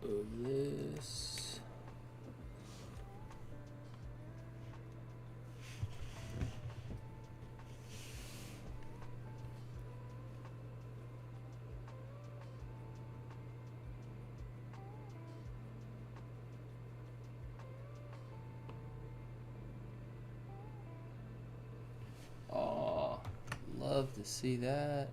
of this. Oh, love to see that.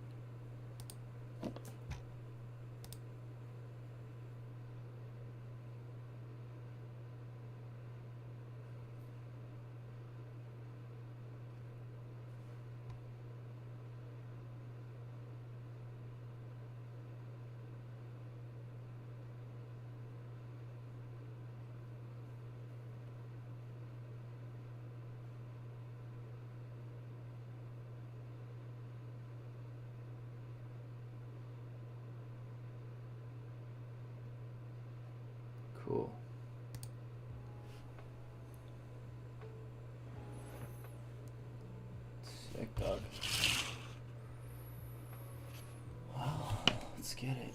Cool. Sick, dog. Well, let's get it.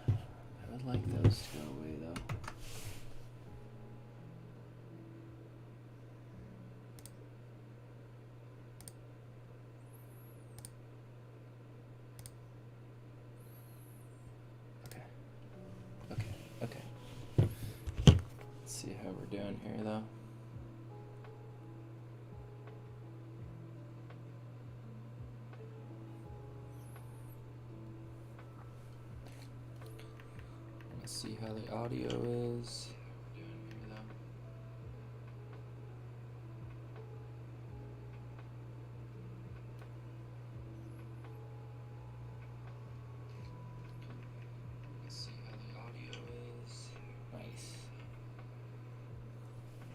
I would like those to go away, though. Okay. Let's see how we're doing here, though. Let's see how the audio is.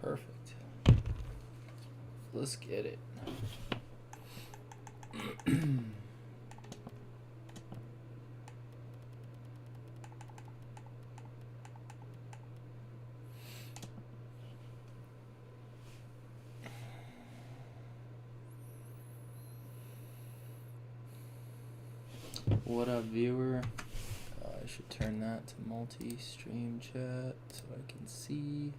Perfect. Let's get it. What up, viewer? I should turn that to multi-stream chat so I can see.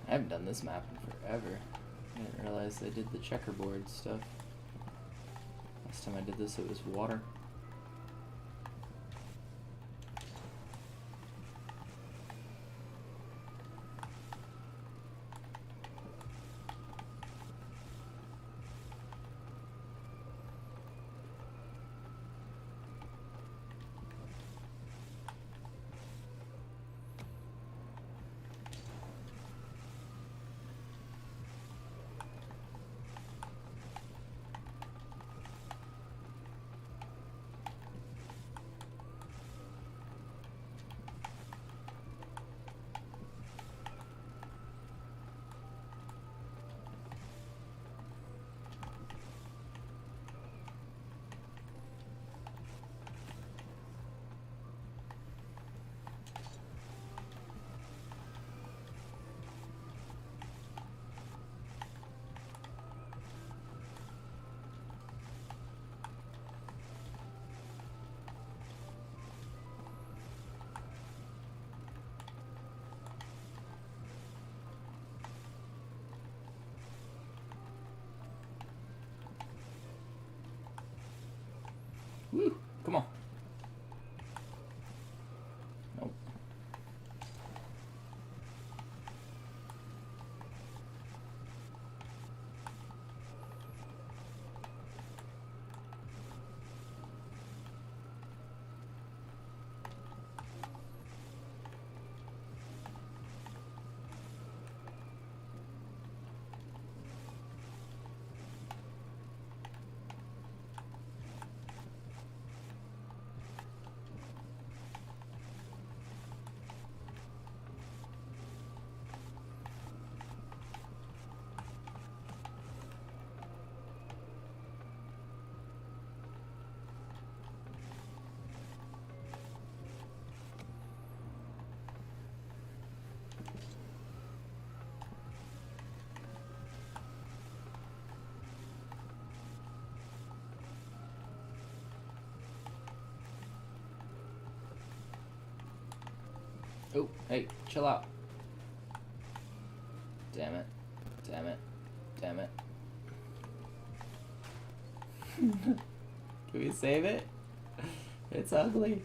I haven't done this map in forever. I didn't realize they did the checkerboard stuff. Last time I did this, it was water. Oh, hey, chill out. Damn it. Damn it. Damn it. Can we save it? It's ugly.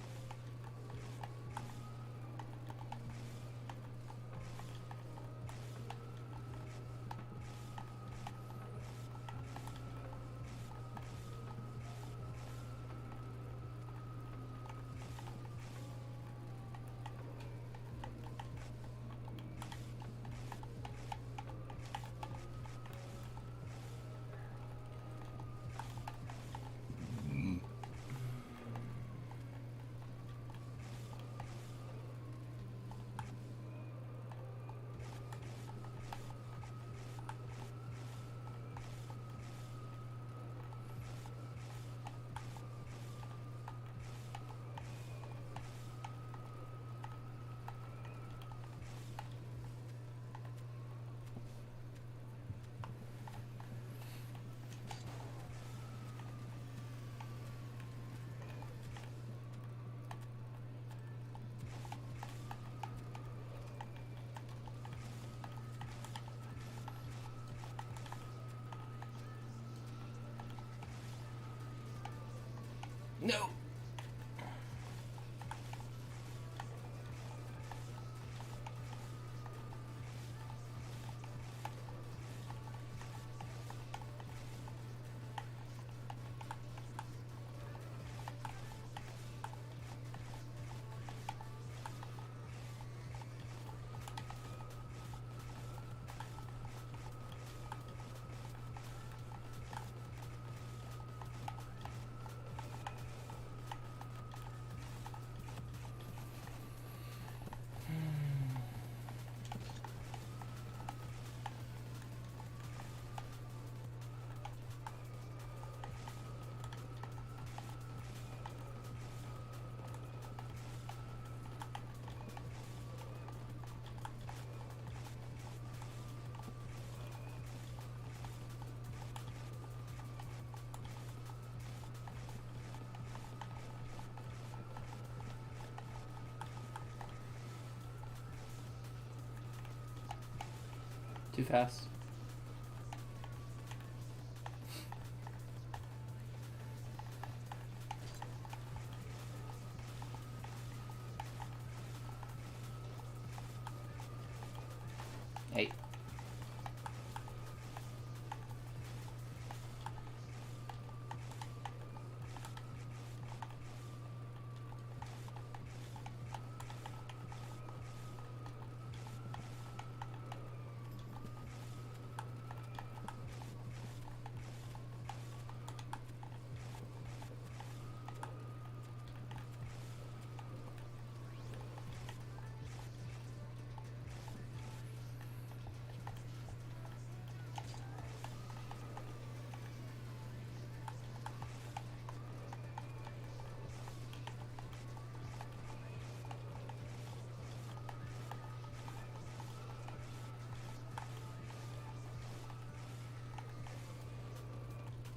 No. Too fast. Hey.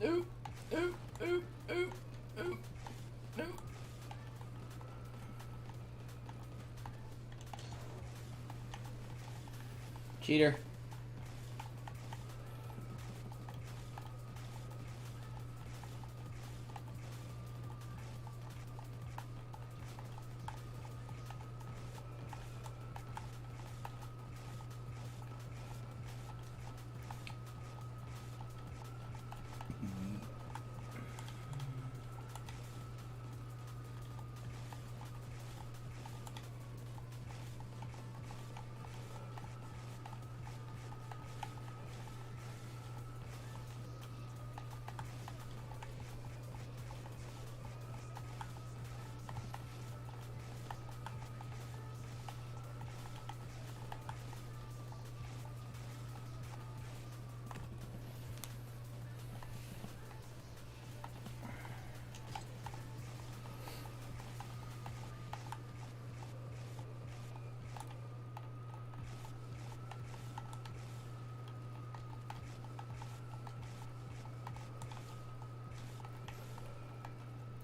Ooh, ooh, ooh, ooh, ooh, ooh. Cheater.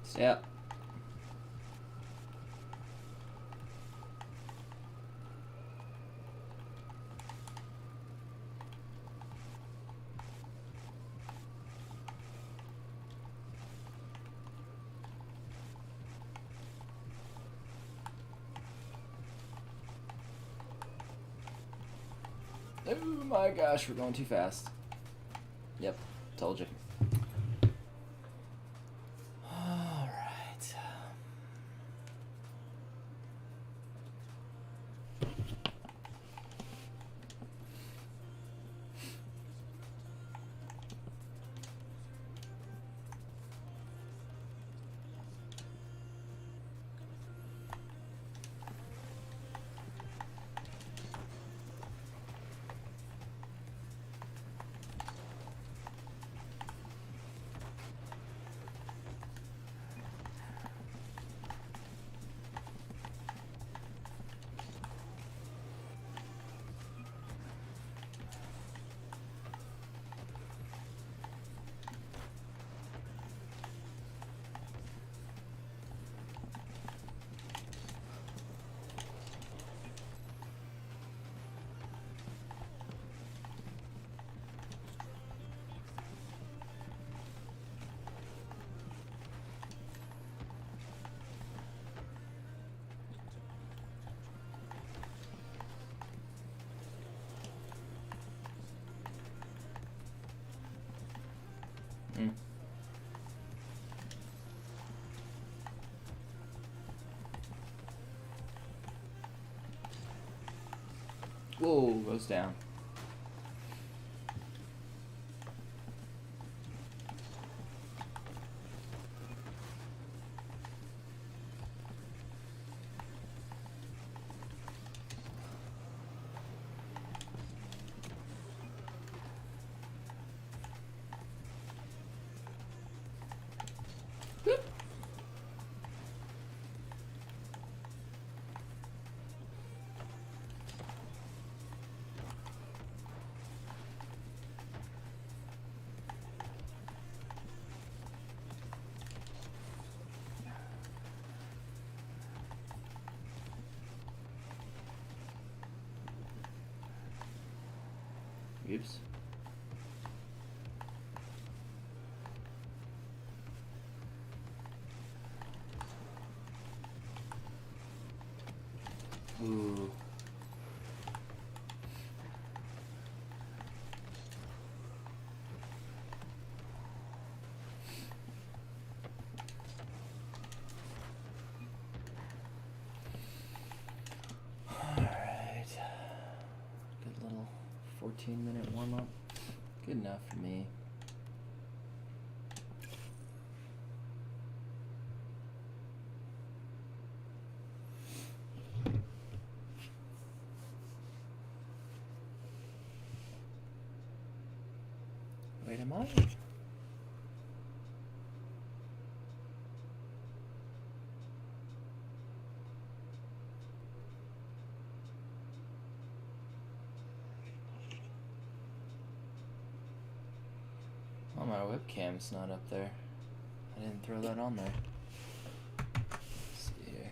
Stay up. Oh my gosh, we're going too fast. Yep, told you. All right. Whoa, goes down. Oops. Ooh. Alright. Good little 14-minute warm-up. Good enough for me. Wait, am I? Oh, my webcam's not up there. I didn't throw that on there. Let's see here.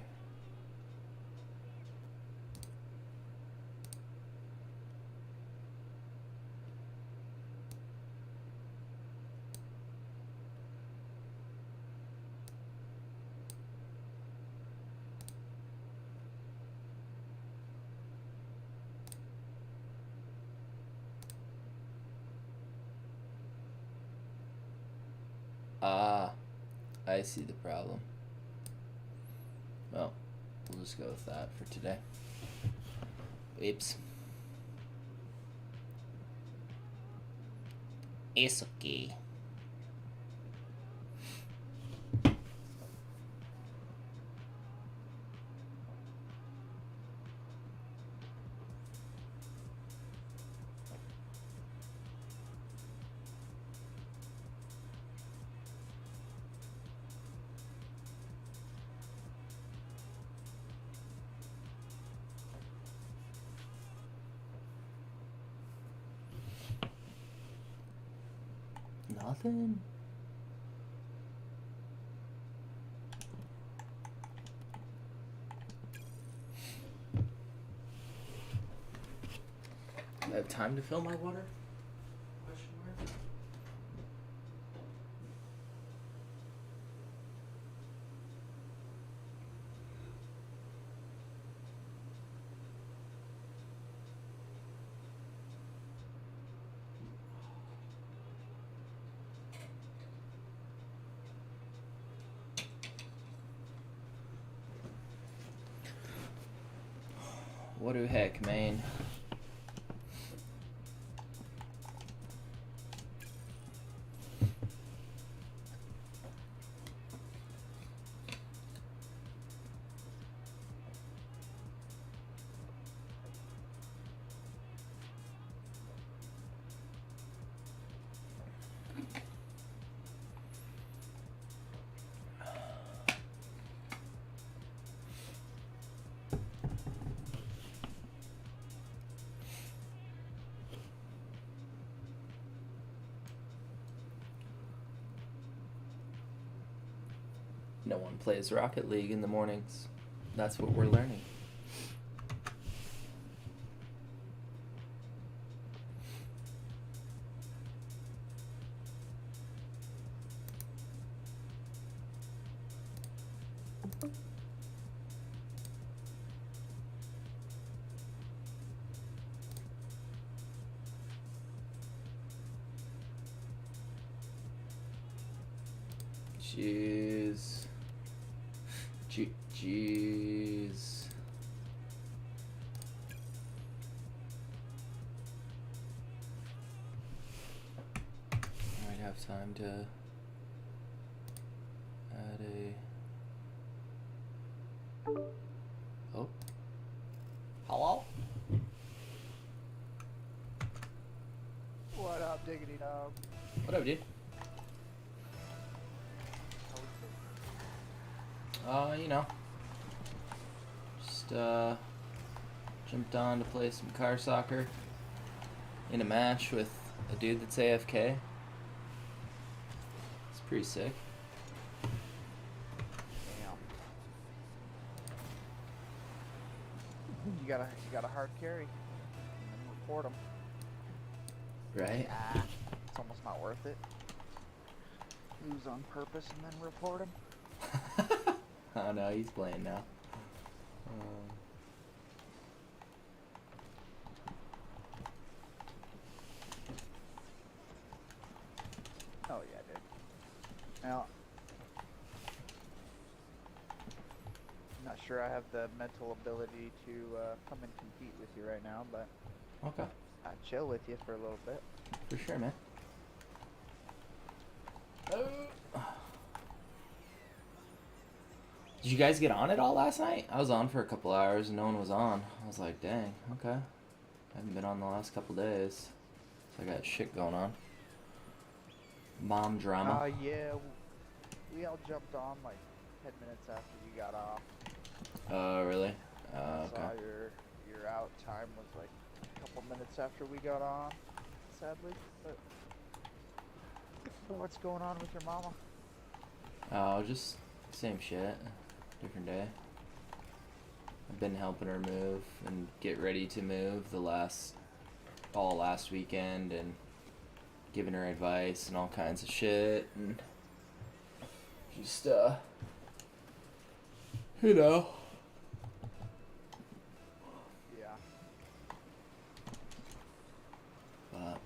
Ah, I see the problem. Well, we'll just go with that for today. Oops. It's okay. Nothing? Do I have time to fill my water? Question mark. What the heck, man? No one plays Rocket League in the mornings. That's what we're learning. Jeez. Jeez. I might have time to add a... Oh. Hello? What up, diggity dog? What up, dude? You know, just jumped on to play some car soccer in a match with a dude that's AFK. It's pretty sick. Damn. You got a hard carry. And then report him. Right? Ah, it's almost not worth it. Lose on purpose and then report him. Oh no, he's playing now. Oh yeah, dude. Now, I'm not sure I have the mental ability to come and compete with you right now, but Okay. I'd chill with you for a little bit. For sure, man. Did you guys get on it all last night? I was on for a couple hours and no one was on. I was like, dang, okay. I haven't been on the last couple days. So I got shit going on. Mom drama. Yeah, we all jumped on like 10 minutes after you got off. Oh, really? I Okay. saw your out time was like a couple minutes after we got on, sadly. But what's going on with your mama? Oh, just same shit. Different day. I've been helping her move and get ready to move all last weekend and giving her advice and all kinds of shit and just you know. Yeah. But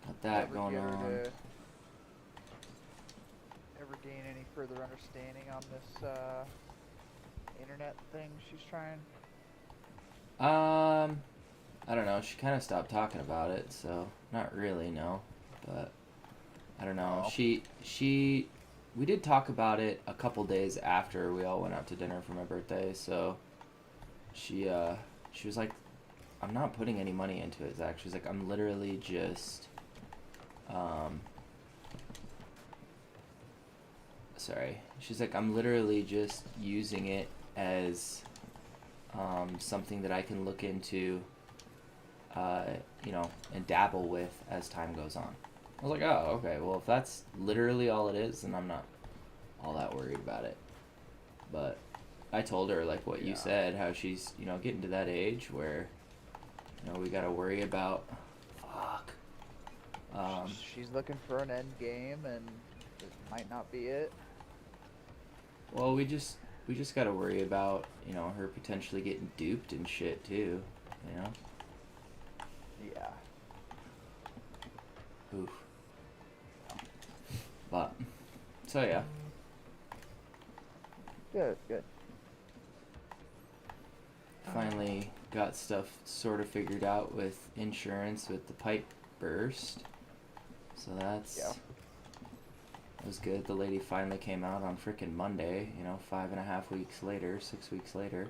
got that going on. Ever gain any further understanding on this internet thing she's trying? I don't know. She kind of stopped talking about it, so not really, no. But I don't know. Oh. We did talk about it a couple days after we all went out to dinner for my birthday. So she was like, "I'm not putting any money into it, Zach." She's like, "I'm literally just sorry." She's like, "I'm literally just using it as something that I can look into, you know, and dabble with as time goes on." I was like, "Oh, okay. Well, if that's literally all it is, then I'm not all that worried about it." But I told her, like what you said, how she's, you know, getting to that age where, you know, we gotta worry about, fuck. She's looking for an end game, and it might not be it. Well, we just gotta worry about, you know, her potentially getting duped and shit too, you know? Yeah. Oof. But, so yeah. Good, good. finally got stuff sort of figured out with insurance with the pipe burst. So that's... Yeah. It was good. The lady finally came out on frickin' Monday, 5.5 weeks later, 6 weeks later.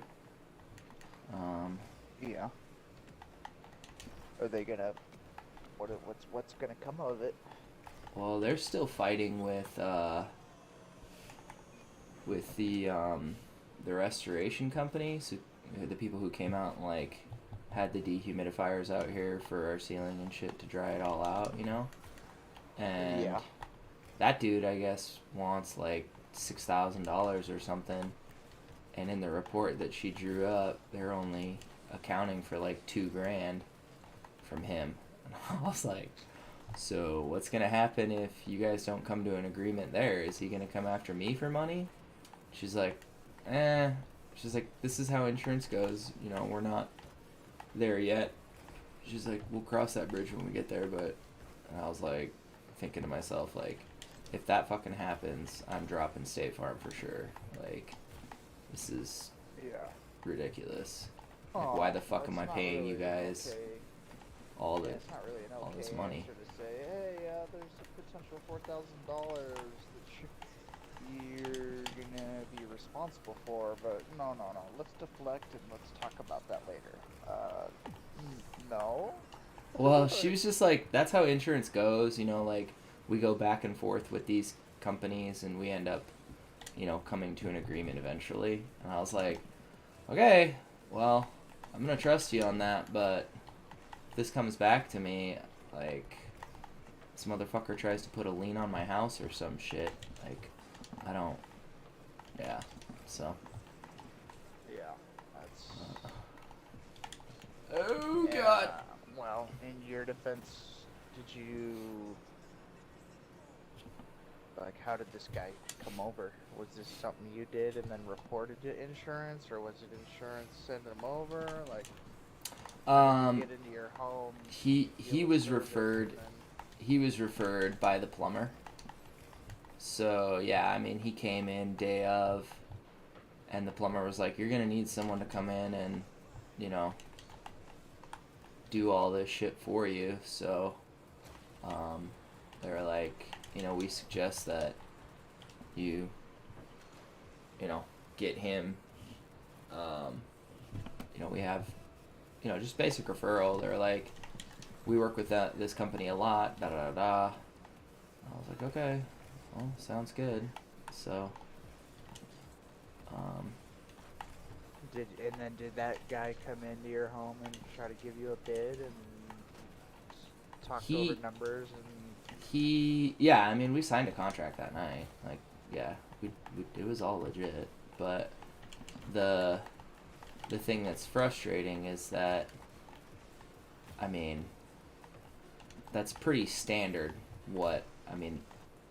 Yeah. Are they gonna... What's gonna come of it? Well, they're still fighting with the restoration companies, the people who came out and, like, had the dehumidifiers out here for our ceiling and shit to dry it all out, And Yeah. that dude, I guess, wants, like, $6,000 or something. And in the report that she drew up, they're only accounting for, like, $2,000 from him. And I was like, so what's going to happen if you guys don't come to an agreement there? Is he going to come after me for money? She's like, She's like, this is how insurance goes. We're not there yet. She's like, we'll cross that bridge when we get there. But and I was like, thinking to myself, like, if that fucking happens, I'm dropping State Farm for sure. Like, this is ridiculous. Like, why the fuck am I paying really you guys all the it's not really an all okay this money? answer to say, hey, there's a potential $4,000 that you're gonna be responsible for, but no. Let's deflect and let's talk about that later. No. Well, she was just like, that's how insurance goes, like, we go back and forth with these companies and we end up, coming to an agreement eventually. And I was like, okay, well, I'm gonna trust you on that, but if this comes back to me, like, this motherfucker tries to put a lien on my house or some shit, like, I don't, so. Yeah, that's... Oh, God. Well, in your defense, did you... Like, how did this guy come over? Was this something you did and then reported to insurance, or was it insurance send him over? Like, how did you get into your home? He was referred. He was referred by the plumber. So yeah, I mean, he came in day of, and the plumber was like, "You're gonna need someone to come in and, do all this shit for you." So, they were like, we suggest that you, get him. We have, just basic referral. They're like, we work with this company a lot. Da da da da. I was like, okay, well, sounds good. So, Did that guy come into your home and try to give you a bid and talk over numbers and? Yeah, I mean, we signed a contract that night. Like, yeah, it was all legit. But the thing that's frustrating is that, I mean, that's pretty standard.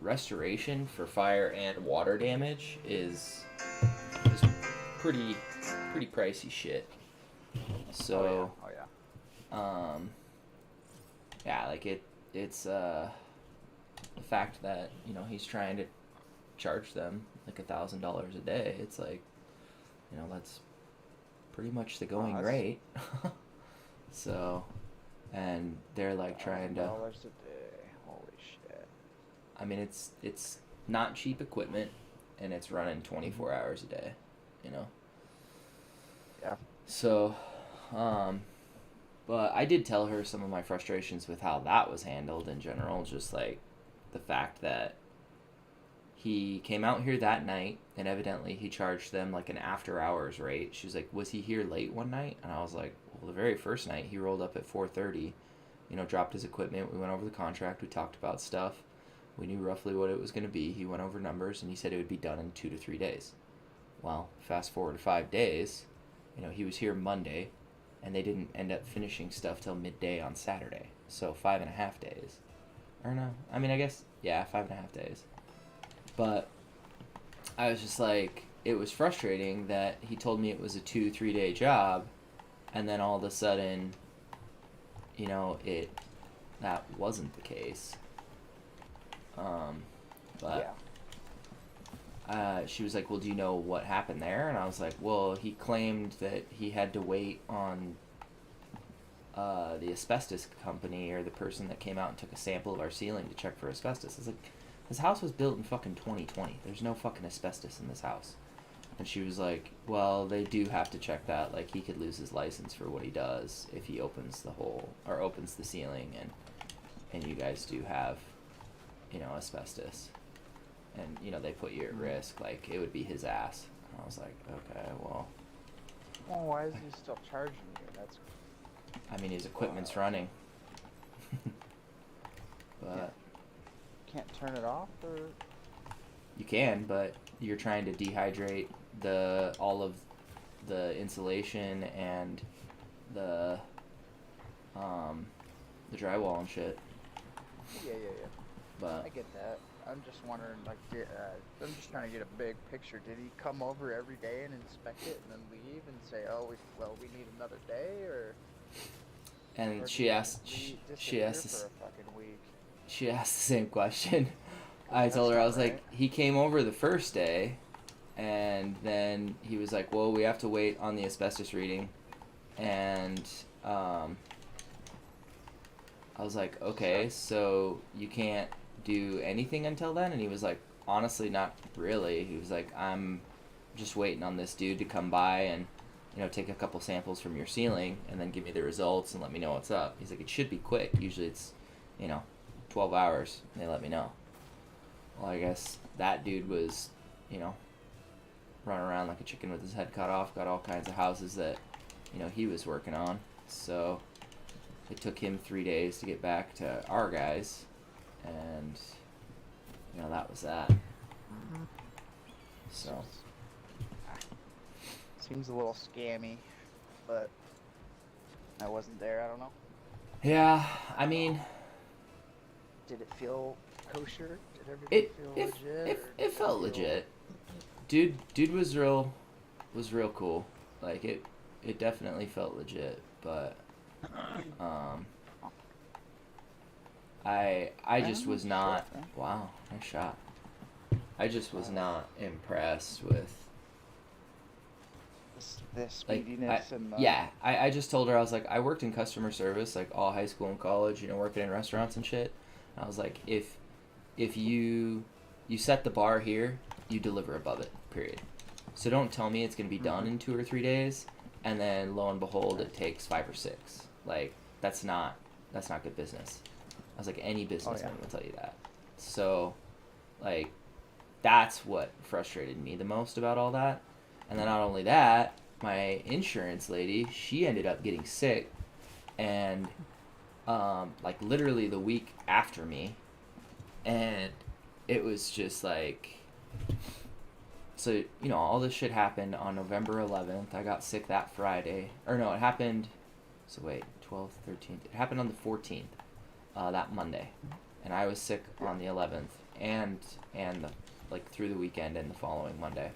Restoration for fire and water damage is pretty pricey shit. So, yeah, like it's the fact that he's trying to charge them like $1,000 a day. It's like, that's pretty much the going rate. So, and they're like trying to. $1,000 a day. Holy shit. I mean, it's not cheap equipment, and it's running 24 hours a day. Yeah. So, but I did tell her some of my frustrations with how that was handled in general, just like the fact that he came out here that night and evidently he charged them like an after hours rate. She was like, was he here late one night? And I was like, well, the very first night he rolled up at 4:30, dropped his equipment. We went over the contract. We talked about stuff. We knew roughly what it was going to be. He went over numbers and he said it would be done in 2 to 3 days. Well, fast forward to 5 days, he was here Monday, and they didn't end up finishing stuff till midday on Saturday. So 5.5 days. Or no, I mean, I guess, yeah, 5.5 days. But I was just like, it was frustrating that he told me it was a 2-3 day job, and then all of a sudden, that wasn't the case. But she was like, well, do you know what happened there? And I was like, well, he claimed that he had to wait on the asbestos company or the person that came out and took a sample of our ceiling to check for asbestos. I was like, this house was built in fucking 2020. There's no fucking asbestos in this house. And she was like, well, they do have to check that. Like, he could lose his license for what he does if he opens the hole or opens the ceiling, and you guys do have, you know, asbestos. And, you know, they put you at risk. Like, it would be his ass. And I was like, okay, well. Well, why is he still charging you? That's. I mean, his equipment's running. But. Can't turn it off, or. You can, but you're trying to dehydrate all of the insulation and the drywall and shit. Yeah. But I get that. I'm just wondering, like, I'm just trying to get a big picture. Did he come over every day and inspect it and then leave and say, "Oh, we need another day," or? And or she did asked he she disappear asked for a fucking week? she asked the same question. I That's told her, I not was right. like, he came over the first day, and then he was like, well, we have to wait on the asbestos reading, and I was like, okay, so you can't do anything until then? And he was like, honestly, not really. He was like, I'm just waiting on this dude to come by and, you know, take a couple samples from your ceiling and then give me the results and let me know what's up. He's like, it should be quick. Usually it's, you know, 12 hours, and they let me know. Well, I guess that dude was, you know, running around like a chicken with his head cut off, got all kinds of houses that, you know, he was working on. So it took him 3 days to get back to our guys, and, you know, that was that. So. Seems a little scammy, but I wasn't there. I don't know. Yeah, I mean, Did it feel kosher? Did everything feel legit? it felt legit. Dude was real cool. Like, it definitely felt legit, but I just was not. Wow, nice shot. I just was not impressed with. The speediness and I just told her, I was like, I worked in customer service like all high school and college, you know, working in restaurants and shit. And I was like, if you set the bar here, you deliver above it, period. So don't tell me it's gonna be done in 2 or 3 days, and then lo and behold, it takes 5 or 6. Like, that's not good business. I was like, any businessman will tell you that. So, like, that's what frustrated me the most about all that. And then not only that, my insurance lady, she ended up getting sick, and like literally the week after me, and it was just like, so, you know, all this shit happened on November 11th. I got sick that Friday, or no, it happened. So wait, 12th, 13th. It happened on the 14th, that Monday, and I was sick on the 11th, and like through the weekend and the following Monday.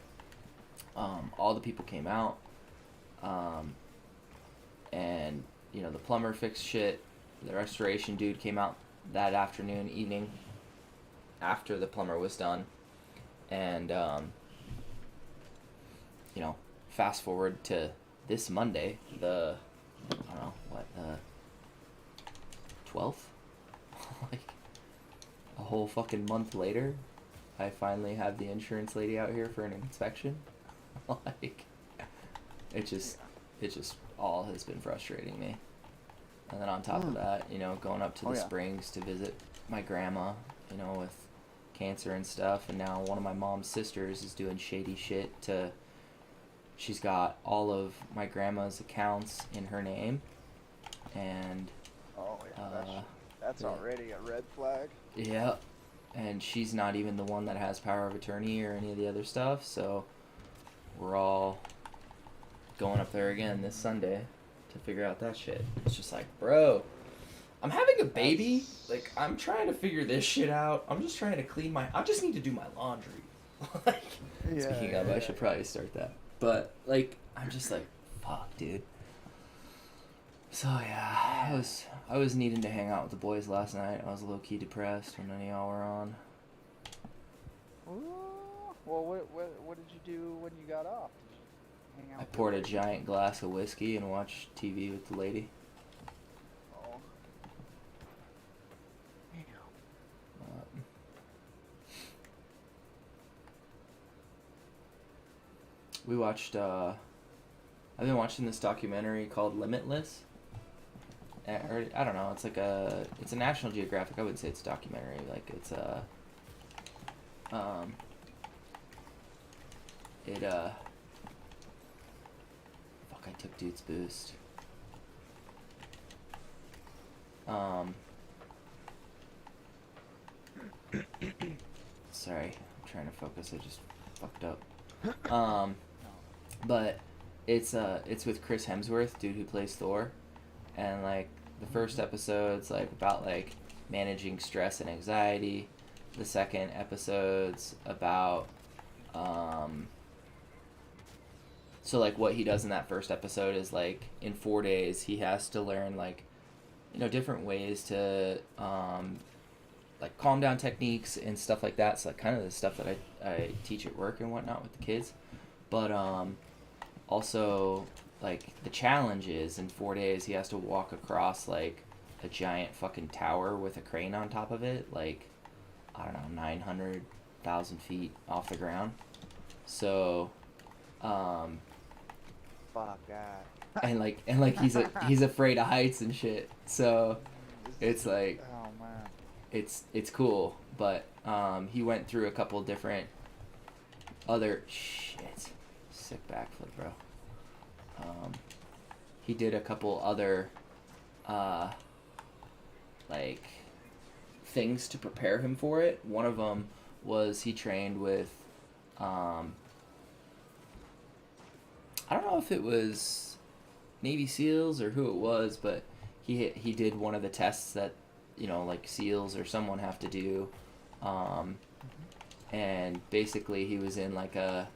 All the people came out, and, you know, the plumber fixed shit. The restoration dude came out that evening, after the plumber was done, and, you know, fast forward to this Monday, the, I don't know, what, 12th? Like, a whole fucking month later, I finally have the insurance lady out here for an inspection. Like, it just all has been frustrating me. And then on top of that, you know, going up to the Springs to visit my grandma, you know, with cancer and stuff, and now one of my mom's sisters is doing shady shit she's got all of my grandma's accounts in her name, and that's already a red flag. Yeah, and she's not even the one that has power of attorney or any of the other stuff, so we're all going up there again this Sunday to figure out that shit. It's just like, bro, I'm having a baby. Like, I'm trying to figure this shit out. I'm just trying to I just need to do my laundry. Like, speaking of, I should probably start that. But, like, I'm just like, fuck, dude. So, yeah, I was needing to hang out with the boys last night. I was low-key depressed when none of y'all were on. Ooh, Well, what did you do when you got off? Did you hang out I with poured your a lady? giant glass of whiskey and watched TV with the lady. Oh, damn. Um, we watched. I've been watching this documentary called Limitless. Or, I don't know. It's a National Geographic. I wouldn't say it's a documentary. Like it's a. Um. It Fuck! I took dude's boost. Um. Sorry, I'm trying to focus. I just fucked up. Um. No. But it's with Chris Hemsworth, dude who plays Thor, and like the first episode's like about like managing stress and anxiety. The second episode's about so like what he does in that first episode is like in 4 days he has to learn like different ways to like calm down techniques and stuff like that. So like kind of the stuff that I teach at work and whatnot with the kids, but also like the challenge is in 4 days he has to walk across like a giant fucking tower with a crane on top of it, like I don't know, 900,000 feet off the ground. So Fuck that. and he's afraid of heights and shit. So it's like Oh man. it's cool, but he went through a couple different other shit. Sick backflip, bro. He did a couple other like things to prepare him for it. One of them was he trained with I don't know if it was Navy SEALs or who it was, but he did one of the tests that like SEALs or someone have to do, and basically he was in like a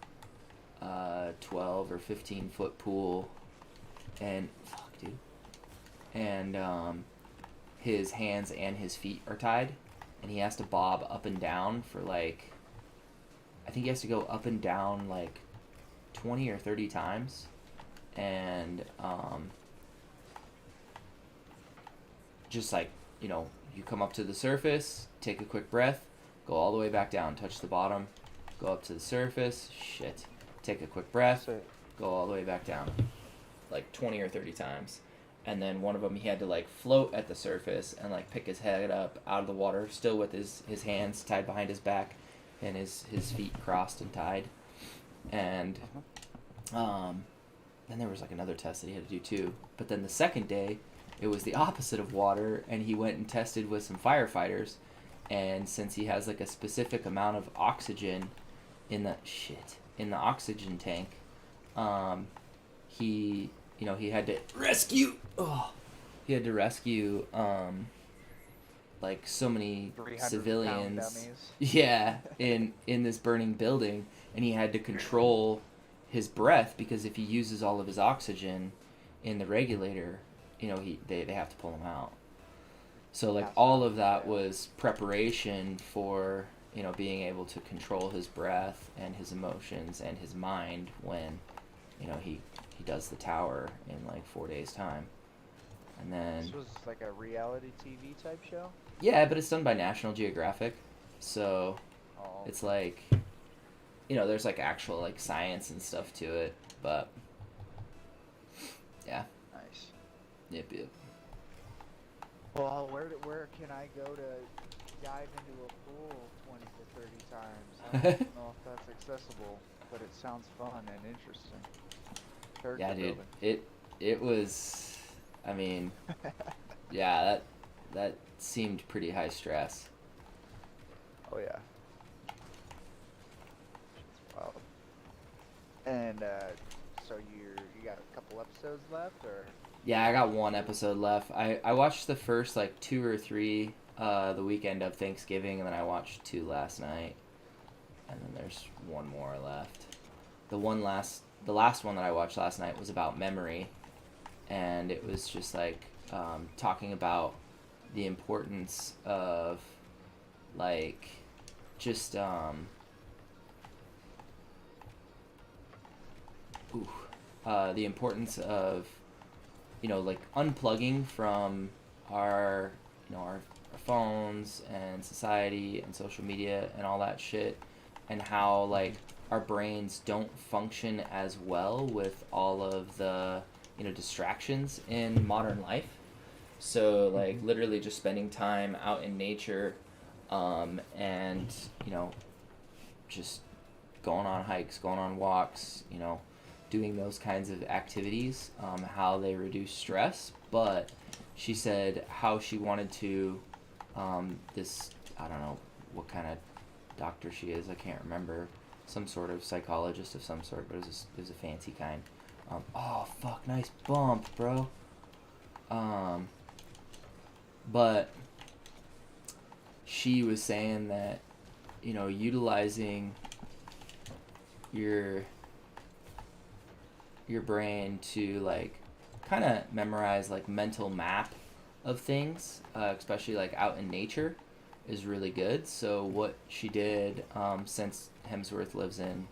12 or 15 foot pool, and fuck, dude, and his hands and his feet are tied, and he has to bob up and down for like I think he has to go up and down like 20 or 30 times, and just like you come up to the surface, take a quick breath, go all the way back down, touch the bottom, go up to the surface, shit, take a quick breath, So, go all the way back down, like 20 or 30 times. And then one of them he had to like float at the surface and like pick his head up out of the water, still with his hands tied behind his back and his feet crossed and tied. And then there was like another test that he had to do too. But then the second day, it was the opposite of water, and he went and tested with some firefighters. And since he has like a specific amount of oxygen in the oxygen tank, he he had to rescue. Oh, he had to rescue like so many 300-pound civilians. dummies. Yeah, in this burning building, and he had to control his breath because if he uses all of his oxygen in the regulator, they have to pull him out. So like all of that was preparation for being able to control his breath and his emotions and his mind when he does the tower in like 4 days time. And then This was like a reality TV type show? yeah, but it's done by National Geographic, so Oh. it's like there's like actual like science and stuff to it, but yeah. Nice. Yep. Well, where can I go to dive into a pool 20 to 30 times? I don't know if that's accessible, but it sounds fun and interesting. Character Yeah, dude. building. It was. I mean, yeah, that seemed pretty high stress. Oh yeah. It's wild. And so you got a couple episodes left, or? Yeah, I got one episode left. I watched the first like 2 or 3 the weekend of Thanksgiving, and then I watched 2 last night, and then there's one more left. The last one that I watched last night was about memory, and it was just like talking about the importance of like just the importance of, like unplugging from our, our phones and society and social media and all that shit, and how like our brains don't function as well with all of the, distractions in modern life. So like literally just spending time out in nature, and just going on hikes, going on walks, doing those kinds of activities, how they reduce stress. But she said how she wanted to, this, I don't know what kind of doctor she is, I can't remember, some sort of psychologist of some sort, but it was a fancy kind. Oh fuck, nice bump, bro. But she was saying that, utilizing your brain to like kind of memorize like mental map of things, especially like out in nature, is really good. So what she did, since Hemsworth lives in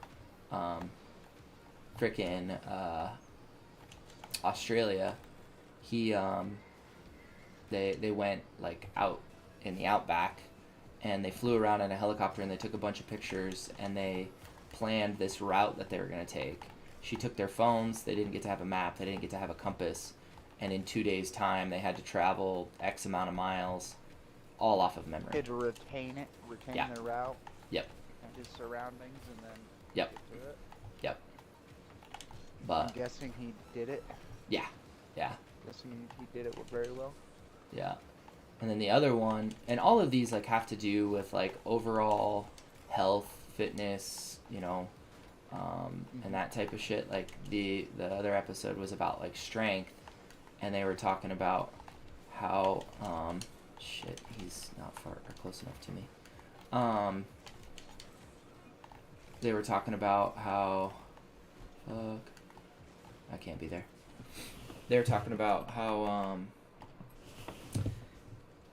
frickin' Australia, he they went like out in the outback, and they flew around in a helicopter, and they took a bunch of pictures, and they planned this route that they were going to take. She took their phones. They didn't get to have a map. They didn't get to have a compass. And in 2 days' time, they had to travel X amount of miles, all off of memory. Had to retain the route. Yep. And his surroundings, and then Yep. get to it. Yep. But I'm guessing he did it. yeah. Guessing he did it very well. Yeah. And then the other one, and all of these like have to do with like overall health, fitness, and that type of shit. Like the other episode was about like strength, and they were talking about how shit, he's not far or close enough to me. They were talking about how I can't be there. They were talking about how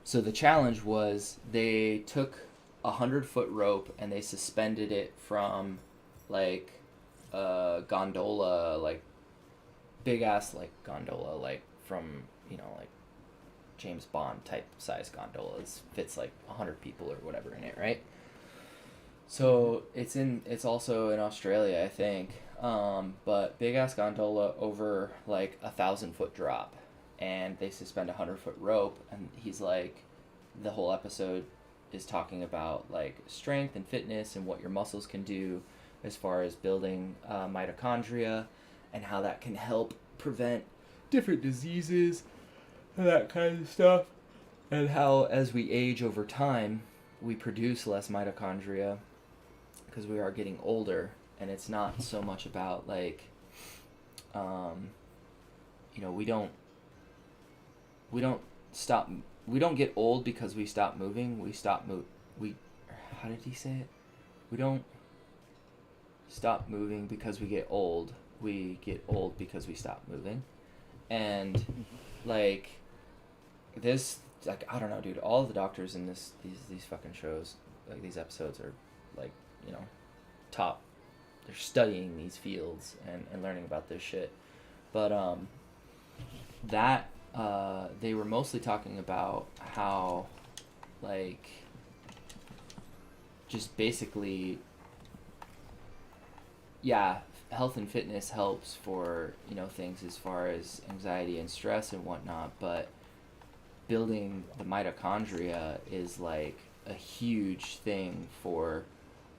so the challenge was they took 100-foot rope and they suspended it from like a gondola, like big ass like gondola, like from like James Bond type size gondolas, fits like 100 people or whatever in it, right? So it's also in Australia, I think, but big ass gondola over like 1,000-foot drop, and they suspend 100-foot rope, and he's like, the whole episode is talking about like strength and fitness and what your muscles can do as far as building mitochondria, and how that can help prevent different diseases and that kind of stuff, and how as we age over time we produce less mitochondria because we are getting older. And it's not so much about like we don't get old because we stop moving. How did he say it? We don't stop moving because we get old. We get old because we stop moving. And like this, like, I don't know, dude, all of the doctors in these fucking shows, like these episodes are like, top. They're studying these fields and learning about this shit. But they were mostly talking about how like just basically, yeah, health and fitness helps for, things as far as anxiety and stress and whatnot, but building the mitochondria is like a huge thing for,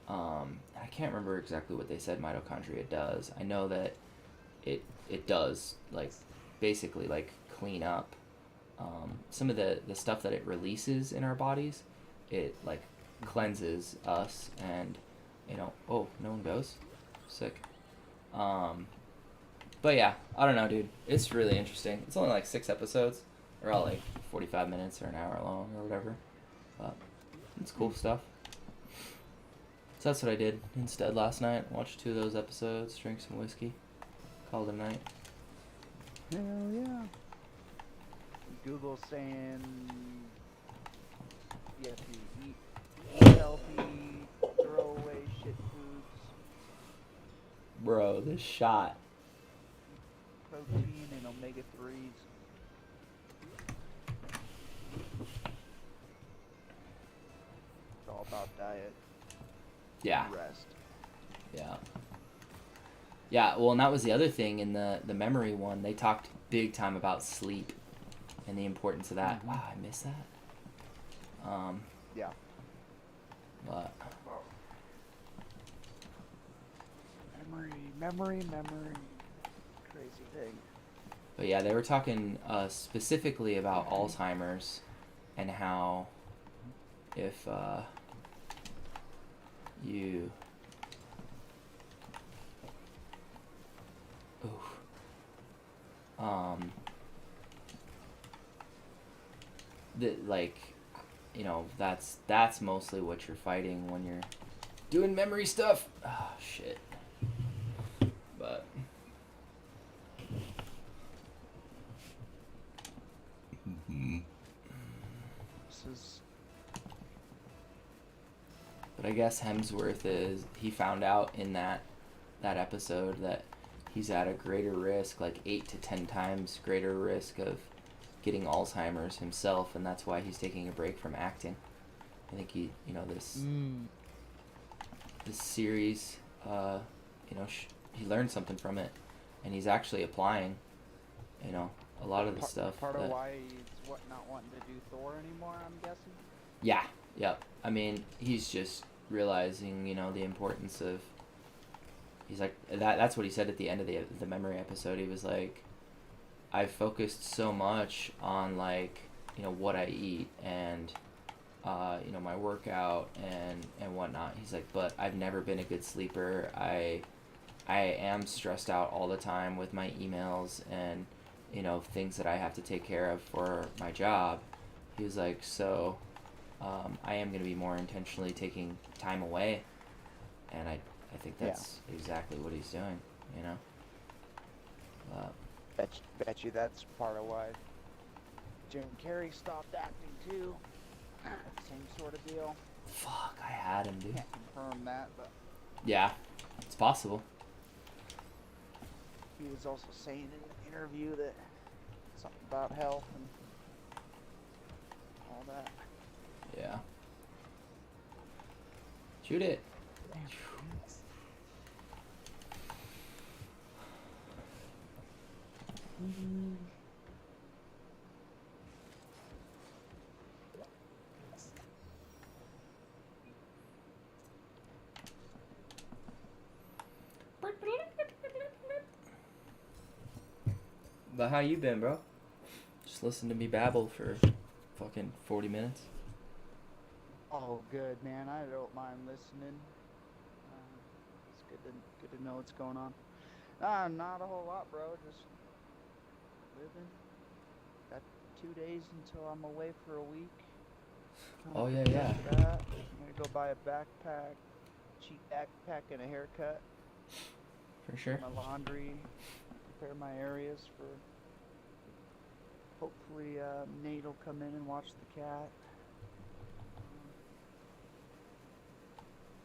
I can't remember exactly what they said mitochondria does. I know that it does, like, basically, like, clean up some of the stuff that it releases in our bodies. It, like, cleanses us, and, oh, no one goes? Sick. But yeah, I don't know, dude. It's really interesting. It's only, like, 6 episodes. They're all, like, 45 minutes or an hour long or whatever. But it's cool stuff. So that's what I did instead last night. Watched 2 of those episodes, drank some whiskey, called it a night. Hell yeah. Google saying you have to eat healthy, throw away shit foods. Bro, this shot protein and omega-3s. It's all about diet. Yeah. And rest. Yeah. Yeah, well, and that was the other thing in the memory one. They talked big time about sleep and the importance of that. Mm-hmm. Wow, I missed that. Yeah. But Memory. Crazy thing. But yeah, they were talking specifically about Alzheimer's and how if you that, like, you know, that's mostly what you're fighting when you're doing memory stuff. Oh shit. But But I guess Hemsworth he found out in that episode that he's at a greater risk, like 8 to 10 times greater risk of getting Alzheimer's himself, and that's why he's taking a break from acting. I think he, you know, this series, you know, he learned something from it, and he's actually applying, you know, a lot of the stuff. Part of why he's not wanting to do Thor anymore, I'm guessing? Yeah, yep. I mean, he's just realizing, you know, the importance of. He's like that's what he said at the end of the memory episode. He was like, I focused so much on, like, you know, what I eat and you know, my workout and whatnot. He's like, but I've never been a good sleeper. I am stressed out all the time with my emails and, you know, things that I have to take care of for my job. He was like, so I am going to be more intentionally taking time away, and I think that's exactly what he's doing, you know. Bet you that's part of why Jim Carrey stopped acting too. Same sort of deal. Fuck, I had him, dude. Can't confirm that, but yeah, it's possible. He was also saying in the interview that something about health and all that. Yeah. Shoot it. But how you been, bro? Just listen to me babble for fucking 40 minutes. Oh, good, man. I don't mind listening. It's good to know what's going on. Not a whole lot, bro. Just living. Got 2 days until I'm away for a week. Oh, yeah. I'm gonna go buy a backpack, cheap backpack, and a haircut. For sure. My laundry, prepare my areas for. Hopefully, Nate will come in and watch the cat.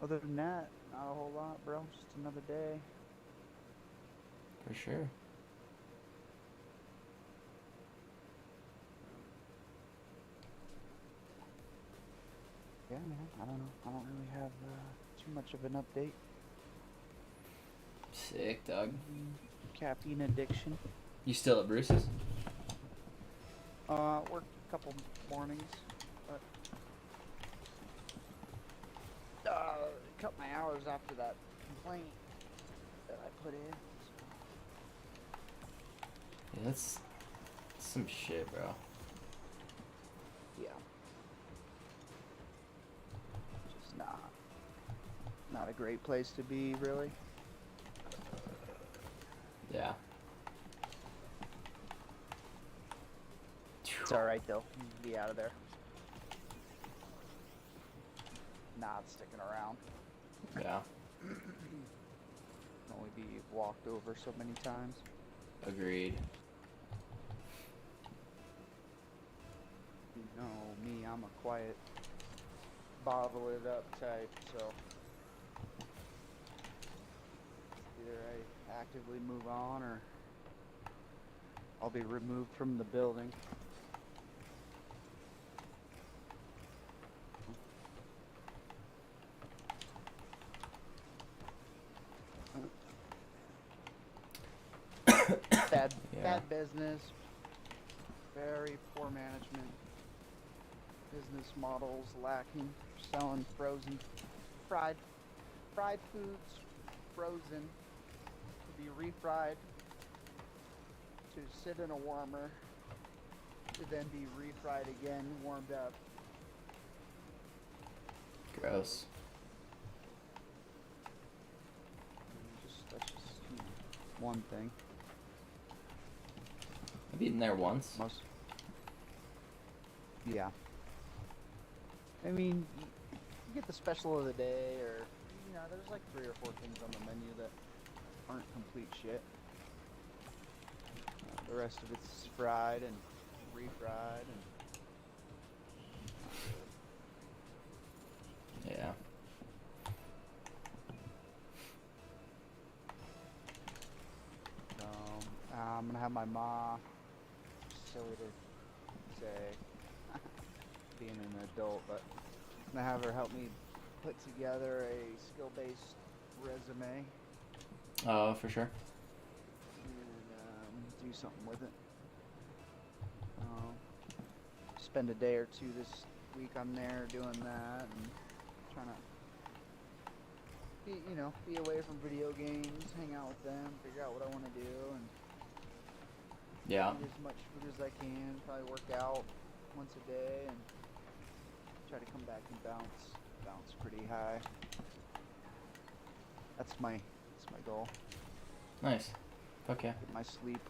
Other than that, not a whole lot, bro. Just another day. For sure. Yeah, man. I don't know. I don't really have too much of an update. Sick, Doug. Caffeine addiction. You still at Bruce's? Worked a couple mornings, but cut my hours after that complaint that I put in. So. Yeah, that's some shit, bro. Yeah. Just not a great place to be, really. Yeah. It's alright though. Be out of there. Not sticking around. Yeah. Only be walked over so many times. Agreed. You know me, I'm a quiet, bottle it up type, so either I actively move on or I'll be removed from the building. Bad, Yeah. bad business. Very poor management. Business models lacking. Selling frozen, fried foods, frozen to be refried, to sit in a warmer, to then be refried again, warmed up. Gross. That's just one thing. I've eaten there once. Yeah. I mean, you get the special of the day, or there's like 3 or 4 things on the menu that aren't complete shit. The rest of it's fried and refried and. Yeah. So, I'm gonna have my ma. Silly to say, being an adult, but I'm gonna have her help me put together a skill-based resume Oh, for sure. and do something with it. Spend a day or 2 this week on there doing that and trying to be away from video games, hang out with them, figure out what I want to do, and Yeah. eat as much food as I can. Probably work out once a day and try to come back and bounce pretty high. That's my goal. Nice. Fuck yeah. Get my sleep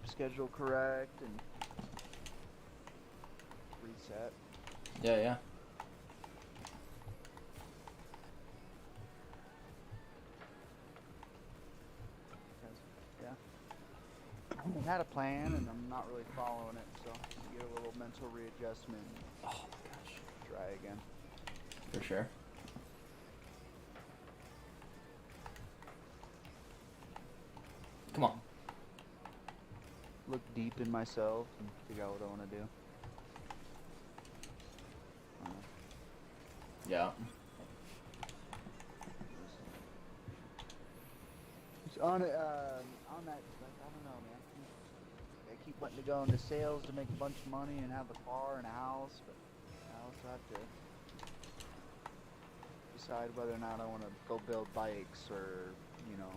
schedule correct and reset. Yeah, yeah. I had a plan and I'm not really following it, so get a little mental readjustment. Oh my gosh. Try again. For sure. Come on. Look deep in myself and figure out what I want to do. Yeah. On that, like, I don't know, man. I keep wanting to go into sales to make a bunch of money and have a car and a house, but I also have to decide whether or not I want to go build bikes or, I don't know,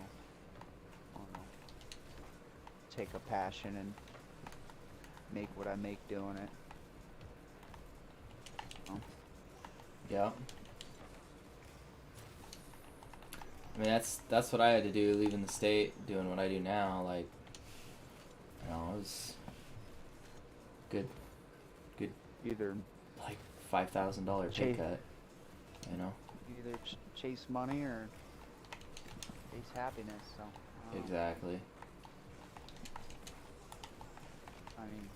take a passion and make what I make doing it. Yeah. I mean, that's what I had to do leaving the state, doing what I do now. Like, it was good, Either like $5,000 pay cut. Either chase money or chase happiness. So Exactly. I mean,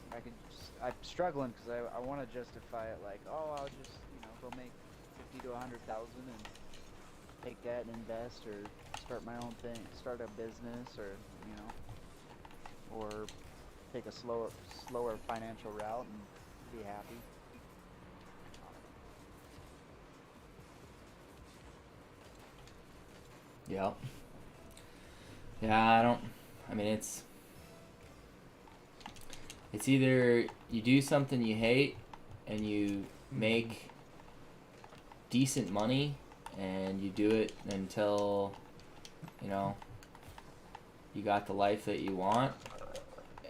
I'm struggling because I want to justify it like, oh, I'll just go make 50 to 100,000 and take that and invest or start my own thing, start a business or take a slower financial route and be happy. Yeah. Yeah, I mean, it's either you do something you hate and you make decent money and you do it until, you got the life that you want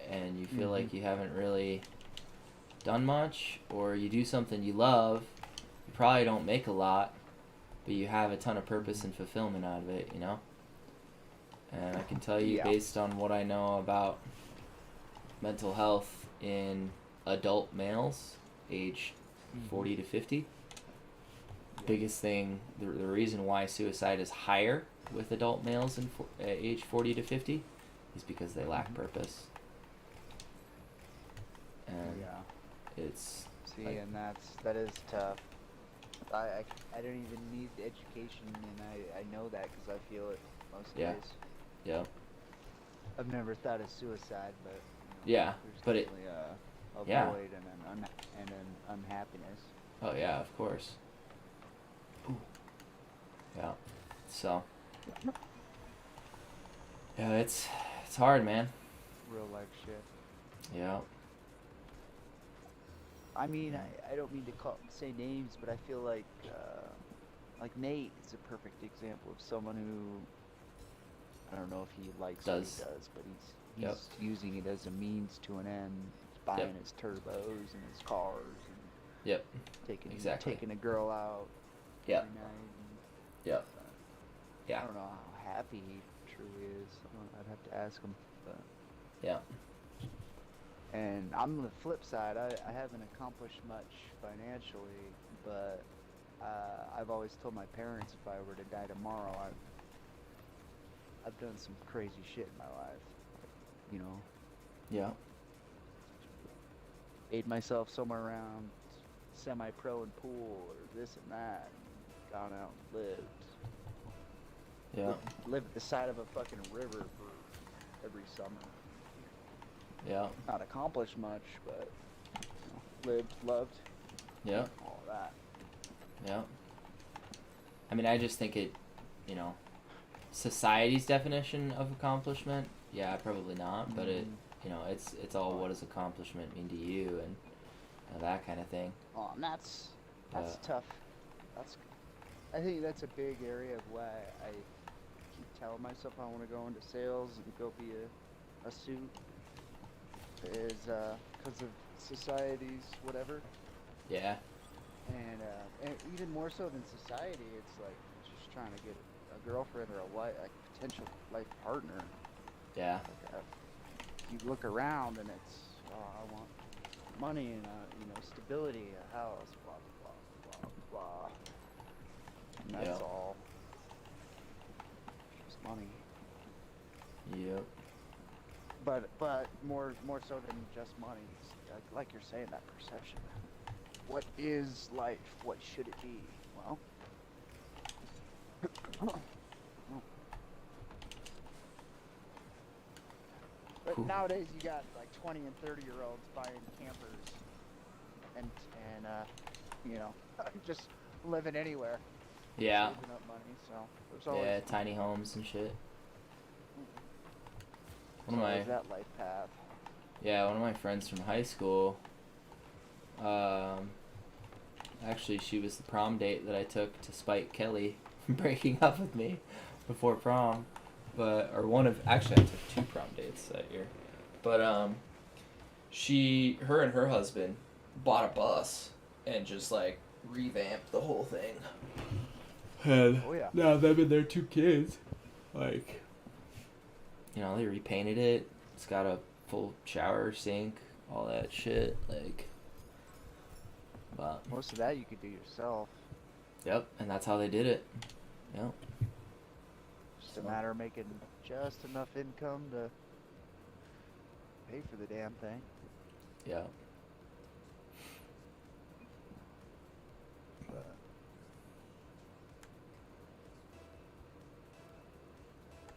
and you feel like you haven't really done much, or you do something you love, you probably don't make a lot, but you have a ton of purpose and fulfillment out of it, And I can tell you, based on what I know about mental health in adult males, age 40 to 50, biggest thing, the reason why suicide is higher with adult males in age 40 to 50 is because they lack purpose. And it's and that is tough. I don't even need education, and I know that because I feel it most days. Yeah. I've never thought of suicide, but Yeah, There's but it. definitely a Yeah. void and an unhappiness. Oh yeah, of course. Ooh. Yeah. So. Yeah, it's hard, man. Real life shit. Yeah. I mean, I don't mean to say names, but I feel like Nate is a perfect example of someone who, I don't know if he likes what he Does. does, but Yep. he's using it as a means to an end. He's Yep. buying his turbos and his cars and Yep. taking Exactly. a girl out Yep. every night. And, Yep. Yeah. I don't know how happy he truly is. I'd have to ask him. But Yeah. and I'm the flip side. I haven't accomplished much financially, but I've always told my parents if I were to die tomorrow, I've done some crazy shit in my life. You know, Yeah. made myself somewhere around semi-pro and pool or this and that, and gone out and lived. Yeah. Lived at the side of a fucking river for every summer. Yeah. Not accomplished much, but you know, lived, loved, Yeah. all of that. Yeah. I mean, I just think it, you know, society's definition of accomplishment. Yeah, probably not, but it, you know, it's all what does accomplishment mean to you and that kind of thing. Oh, and that's tough. I think that's a big area of why I keep telling myself I want to go into sales and go be a suit is because of society's whatever. Yeah. And even more so than society, it's like just trying to get a girlfriend or a potential life partner. Yeah. Like you look around and it's, I want money and stability, a house, blah blah blah blah, and that's all just money. Yep. But more so than just money, it's like you're saying, that perception. What is life? What should it be? Well, but nowadays you got like 20 and 30-year-olds buying campers and just living anywhere. Yeah. Saving up money, so there's always Yeah, tiny homes and shit. that life path. Yeah, one of my friends from high school, actually she was the prom date that I took to spite Kelly from breaking up with me before prom. Actually I took 2 prom dates that year. But her and her husband bought a bus and just like revamped the whole thing. And now them and their 2 kids, like, you know, they repainted it. It's got a full shower, sink, all that shit. Like, but most of that you could do yourself. Yep, and that's how they did it. Yep. Just a matter of making just enough income to pay for the damn thing. Yeah.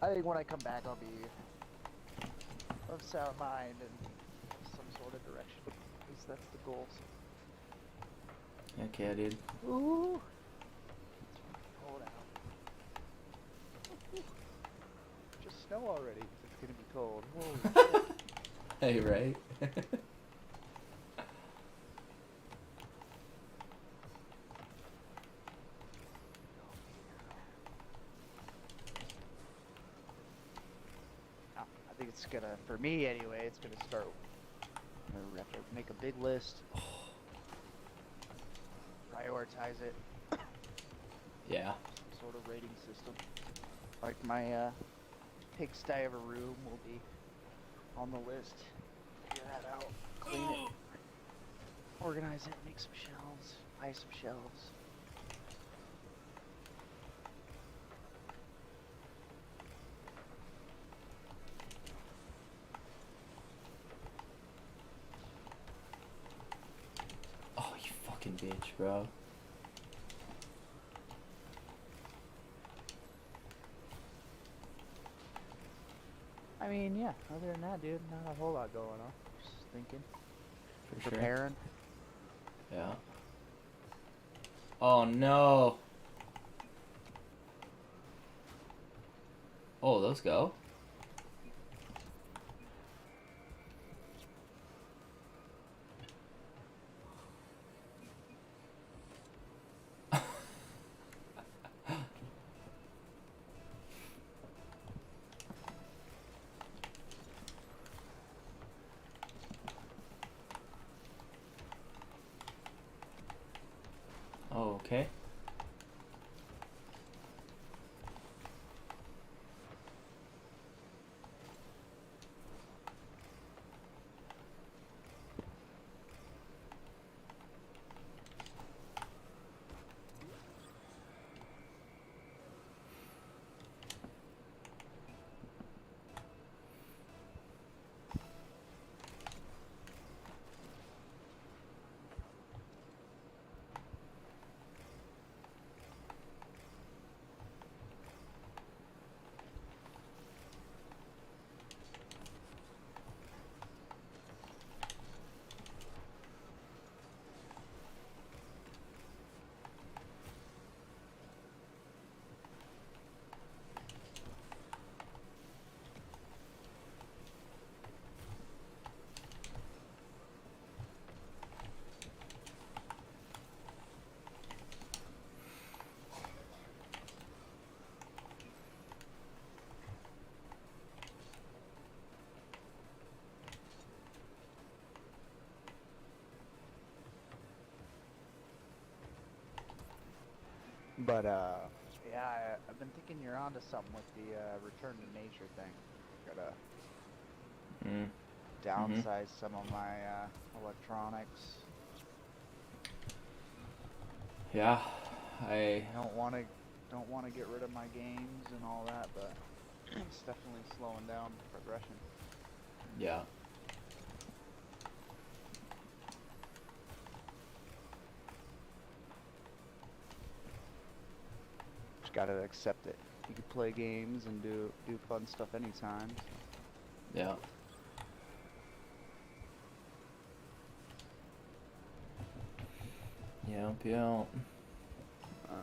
I think when I come back, I'll be of sound mind and some sort of direction. At least that's the goal. Okay, dude. Ooh. Hold out. Just snow already. It's gonna be cold. Holy shit. Hey, right? I think it's gonna, for me anyway, it's gonna start. I'm gonna have to make a big list. Prioritize it. Yeah. Some sort of rating system. Like my pigsty of a room will be on the list. Figure that out. Clean it. Organize it. Make some shelves. Buy some shelves. Oh, you fucking bitch, bro. I mean, yeah. Other than that, dude, not a whole lot going on. Just thinking, For sure. preparing. Yeah. Oh no. Oh, those go. Oh, okay. But yeah, I've been thinking you're onto something with the return to nature thing. Gotta Mm. Mhm. downsize some of my electronics. Yeah. I. Don't want to get rid of my games and all that, but it's definitely slowing down progression. Yeah. Just gotta accept it. You can play games and do fun stuff anytime. Yeah. Yep. Yep. Uh,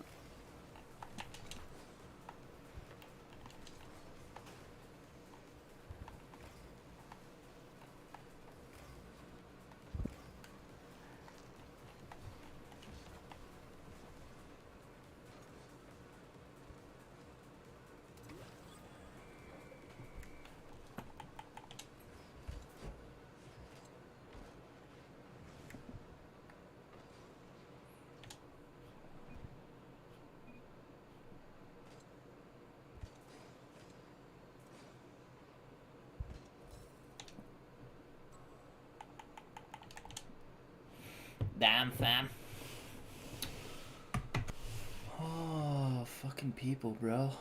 Damn, fam. Oh, fucking people, bro.